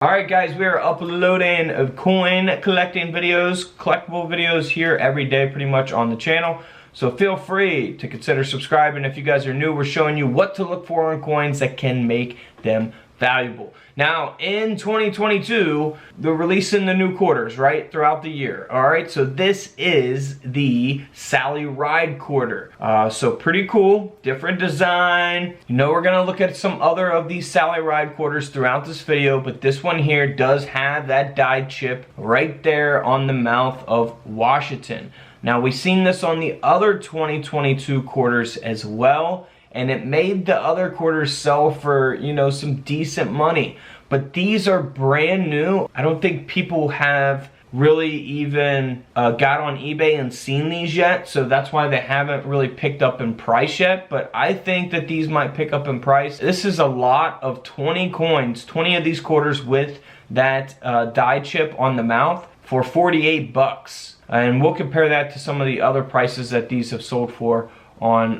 Alright guys, we are uploading coin collecting videos, collectible videos here every day pretty much on the channel. So feel free to consider subscribing. If you guys are new, we're showing you what to look for in coins that can make them valuable. Now, in 2022, they're releasing the new quarters, right, throughout the year. Alright, so this is the Sally Ride quarter. So pretty cool, different design. You know, we're gonna look at some other of these Sally Ride quarters throughout this video, but this one here does have that die chip right there on the mouth of Washington. Now, we've seen this on the other 2022 quarters as well, and it made the other quarters sell for, you know, some decent money. But these are brand new. I don't think people have really even got on eBay and seen these yet, so that's why they haven't really picked up in price yet. But I think that these might pick up in price. This is a lot of 20 coins, 20 of these quarters with that die chip on the mouth for 48 bucks. And we'll compare that to some of the other prices that these have sold for on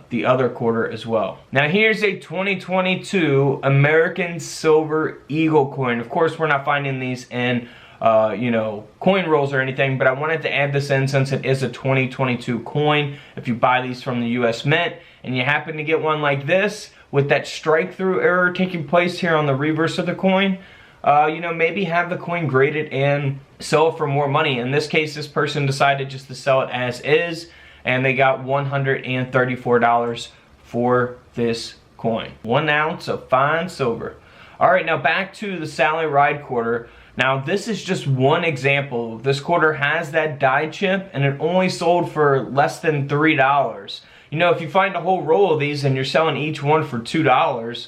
the other quarter as well. Now here's a 2022 American Silver Eagle coin. Of course, we're not finding these in you know, coin rolls or anything, but I wanted to add this in since it is a 2022 coin. If you buy these from the US Mint and you happen to get one like this with that strike through error taking place here on the reverse of the coin, you know, maybe have the coin graded and sell it for more money. In this case, this person decided just to sell it as is, and they got $134 for this coin. 1 ounce of fine silver. All right, now back to the Sally Ride quarter. Now this is just one example. This quarter has that die chip and it only sold for less than $3. You know, if you find a whole roll of these and you're selling each one for $2,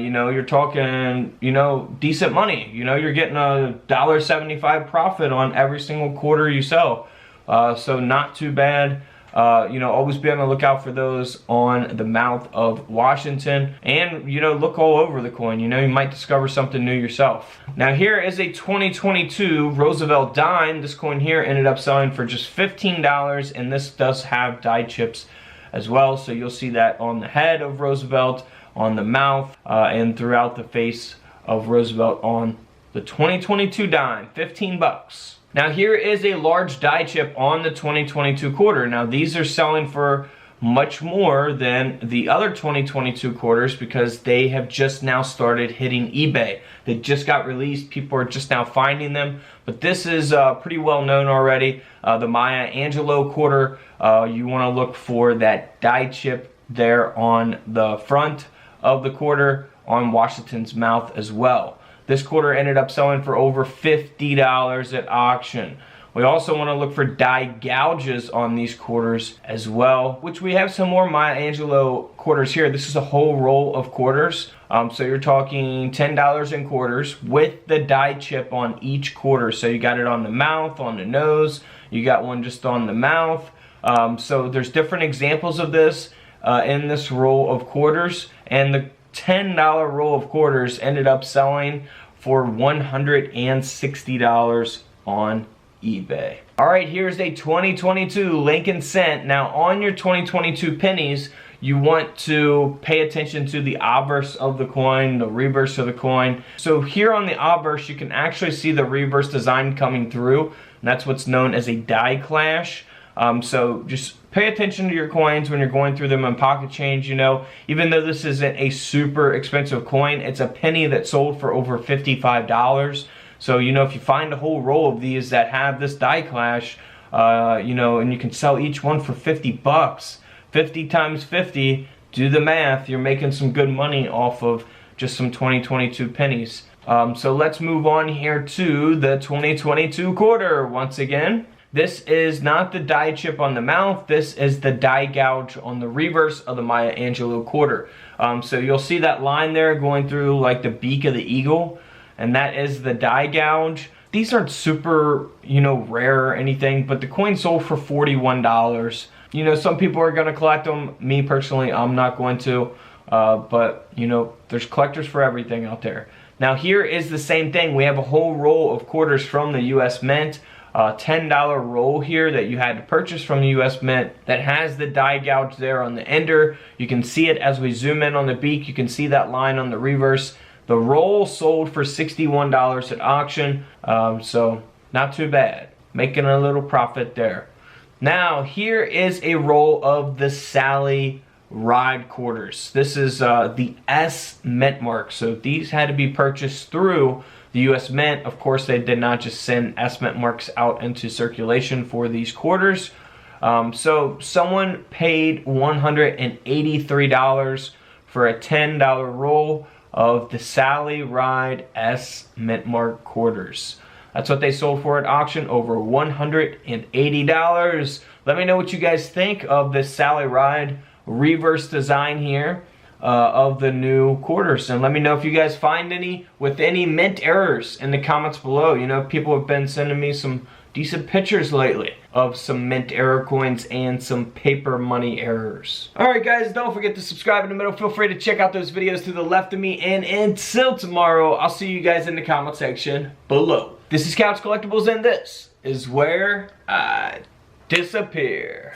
you know, you're talking, you know, decent money. You know, you're getting a $1.75 profit on every single quarter you sell. So not too bad. You know, always be on the lookout for those on the mouth of Washington, and you know, look all over the coin. You know, you might discover something new yourself. Now here is a 2022 Roosevelt Dime. This coin here ended up selling for just $15, and this does have die chips as well. So you'll see that on the head of Roosevelt, on the mouth, and throughout the face of Roosevelt on the 2022 dime. 15 bucks. Now here is a large die chip on the 2022 quarter. Now these are selling for much more than the other 2022 quarters because they have just now started hitting eBay. They just got released. People are just now finding them. But this is pretty well known already. The Maya Angelou quarter, you want to look for that die chip there on the front of the quarter on Washington's mouth as well. This quarter ended up selling for over $50 at auction. We also want to look for die gouges on these quarters as well, which we have some more Maya Angelou quarters here. This is a whole roll of quarters. So you're talking $10 in quarters with the die chip on each quarter. So you got it on the mouth, on the nose, you got one just on the mouth. So there's different examples of this in this roll of quarters, and the $10 roll of quarters ended up selling for $160 on eBay. Alright, here's a 2022 Lincoln cent. Now on your 2022 pennies, you want to pay attention to the obverse of the coin, the reverse of the coin. So here on the obverse, you can actually see the reverse design coming through, and that's what's known as a die clash. So just pay attention to your coins when you're going through them on pocket change. You know, even though this isn't a super expensive coin, it's a penny that sold for over $55. So, you know, if you find a whole roll of these that have this die clash, you know, and you can sell each one for 50 bucks, 50 times 50, do the math, you're making some good money off of just some 2022 pennies. So let's move on here to the 2022 quarter once again. This is not the die chip on the mouth. This is the die gouge on the reverse of the Maya Angelou quarter. So you'll see that line there going through like the beak of the eagle, and that is the die gouge. These aren't super, you know, rare or anything, but the coin sold for $41. You know, some people are going to collect them. Me personally, I'm not going to. But, you know, there's collectors for everything out there. Now here is the same thing. We have a whole roll of quarters from the US Mint. $10 roll here that you had to purchase from the US Mint that has the die gouge there on the ender. You can see it as we zoom in on the beak. You can see that line on the reverse. The roll sold for $61 at auction, so not too bad. Making a little profit there. Now, here is a roll of the Sally ride quarters. This is the S Mint mark. So these had to be purchased through the U.S. Mint. Of course, they did not just send S Mint marks out into circulation for these quarters. So someone paid $183 for a $10 roll of the Sally Ride S Mint mark quarters. That's what they sold for at auction, over $180. Let me know what you guys think of this Sally Ride reverse design here of the new quarters, and let me know if you guys find any with any mint errors in the comments below. You know, people have been sending me some decent pictures lately of some mint error coins and some paper money errors. Alright guys, don't forget to subscribe in the middle. Feel free to check out those videos to the left of me, and until tomorrow, I'll see you guys in the comment section below. This is Couch Collectibles, and this is where I disappear.